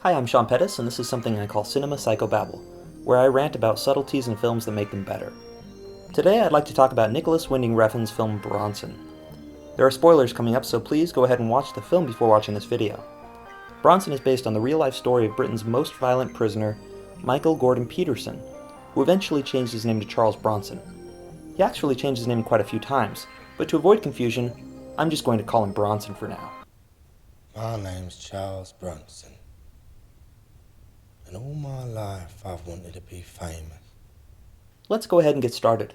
Hi, I'm Sean Pettis, and this is something I call Cinema Psychobabble, where I rant about subtleties in films that make them better. Today I'd like to talk about Nicholas Winding Refn's film Bronson. There are spoilers coming up, so please go ahead and watch the film before watching this video. Bronson is based on the real-life story of Britain's most violent prisoner, Michael Gordon Peterson, who eventually changed his name to Charles Bronson. He actually changed his name quite a few times, but to avoid confusion, I'm just going to call him Bronson for now. My name's Charles Bronson. And all my life I've wanted to be famous. Let's go ahead and get started.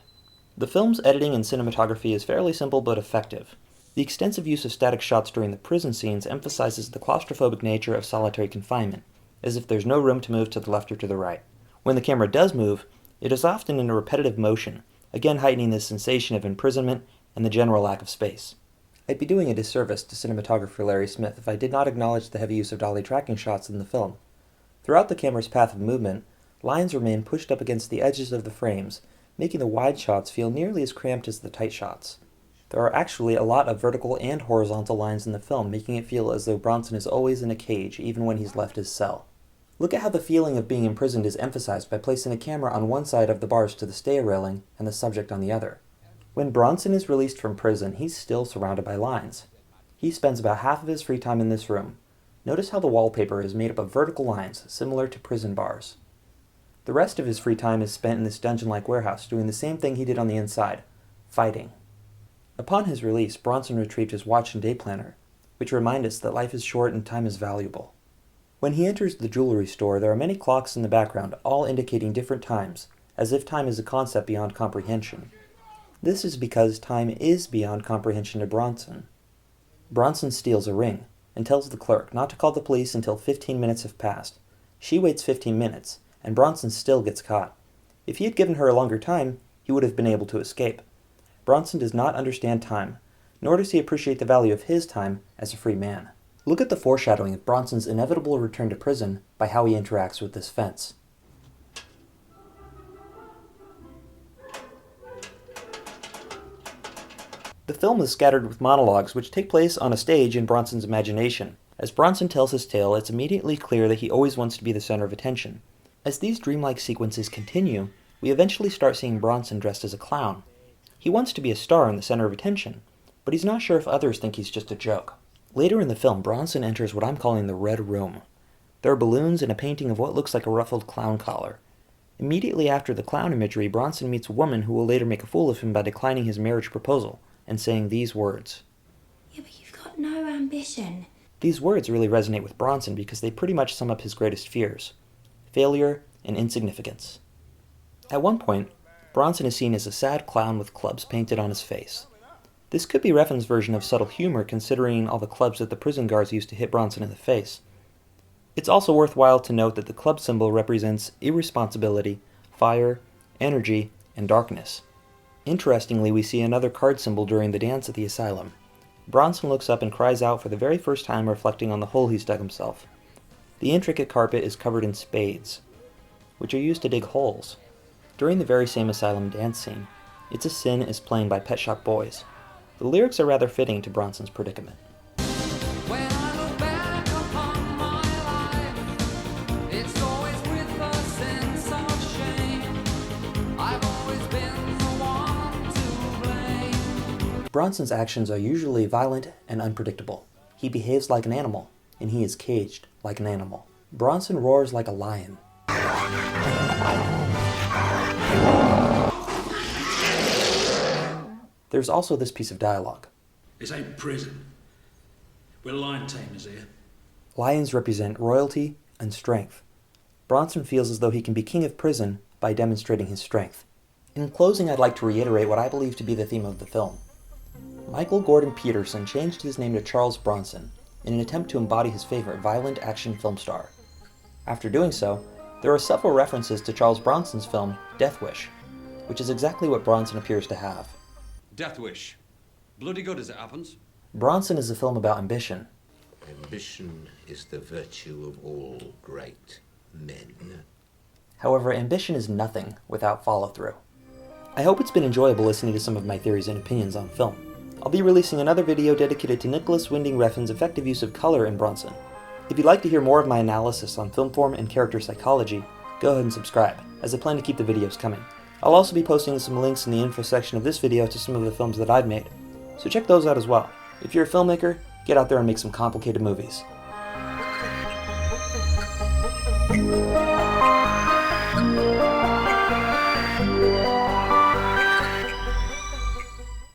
The film's editing and cinematography is fairly simple but effective. The extensive use of static shots during the prison scenes emphasizes the claustrophobic nature of solitary confinement, as if there's no room to move to the left or to the right. When the camera does move, it is often in a repetitive motion, again heightening the sensation of imprisonment and the general lack of space. I'd be doing a disservice to cinematographer Larry Smith if I did not acknowledge the heavy use of dolly tracking shots in the film. Throughout the camera's path of movement, lines remain pushed up against the edges of the frames, making the wide shots feel nearly as cramped as the tight shots. There are actually a lot of vertical and horizontal lines in the film, making it feel as though Bronson is always in a cage, even when he's left his cell. Look at how the feeling of being imprisoned is emphasized by placing a camera on one side of the bars to the stair railing and the subject on the other. When Bronson is released from prison, he's still surrounded by lines. He spends about half of his free time in this room. Notice how the wallpaper is made up of vertical lines, similar to prison bars. The rest of his free time is spent in this dungeon-like warehouse, doing the same thing he did on the inside, fighting. Upon his release, Bronson retrieved his watch and day planner, which remind us that life is short and time is valuable. When he enters the jewelry store, there are many clocks in the background, all indicating different times, as if time is a concept beyond comprehension. This is because time is beyond comprehension to Bronson. Bronson steals a ring, and tells the clerk not to call the police until 15 minutes have passed. She waits 15 minutes, and Bronson still gets caught. If he had given her a longer time, he would have been able to escape. Bronson does not understand time, nor does he appreciate the value of his time as a free man. Look at the foreshadowing of Bronson's inevitable return to prison by how he interacts with this fence. The film is scattered with monologues which take place on a stage in Bronson's imagination. As Bronson tells his tale, it's immediately clear that he always wants to be the center of attention. As these dreamlike sequences continue, we eventually start seeing Bronson dressed as a clown. He wants to be a star and the center of attention, but he's not sure if others think he's just a joke. Later in the film, Bronson enters what I'm calling the Red Room. There are balloons and a painting of what looks like a ruffled clown collar. Immediately after the clown imagery, Bronson meets a woman who will later make a fool of him by declining his marriage proposal and saying these words. Yeah, but you've got no ambition. These words really resonate with Bronson because they pretty much sum up his greatest fears: failure and insignificance. At one point, Bronson is seen as a sad clown with clubs painted on his face. This could be Refn's version of subtle humor, considering all the clubs that the prison guards used to hit Bronson in the face. It's also worthwhile to note that the club symbol represents irresponsibility, fire, energy, and darkness. Interestingly, we see another card symbol during the dance at the asylum. Bronson looks up and cries out for the very first time, reflecting on the hole he's dug himself. The intricate carpet is covered in spades, which are used to dig holes. During the very same asylum dance scene, It's a Sin is playing by Pet Shop Boys. The lyrics are rather fitting to Bronson's predicament. Bronson's actions are usually violent and unpredictable. He behaves like an animal, and he is caged like an animal. Bronson roars like a lion. There's also this piece of dialogue. This ain't prison. We're lion tamers here. Lions represent royalty and strength. Bronson feels as though he can be king of prison by demonstrating his strength. In closing, I'd like to reiterate what I believe to be the theme of the film. Michael Gordon Peterson changed his name to Charles Bronson in an attempt to embody his favorite violent action film star. After doing so, there are several references to Charles Bronson's film Death Wish, which is exactly what Bronson appears to have. Death Wish. Bloody good as it happens. Bronson is a film about ambition. Ambition is the virtue of all great men. However, ambition is nothing without follow-through. I hope it's been enjoyable listening to some of my theories and opinions on film. I'll be releasing another video dedicated to Nicholas Winding Refn's effective use of color in Bronson. If you'd like to hear more of my analysis on film form and character psychology, go ahead and subscribe, as I plan to keep the videos coming. I'll also be posting some links in the info section of this video to some of the films that I've made, so check those out as well. If you're a filmmaker, get out there and make some complicated movies.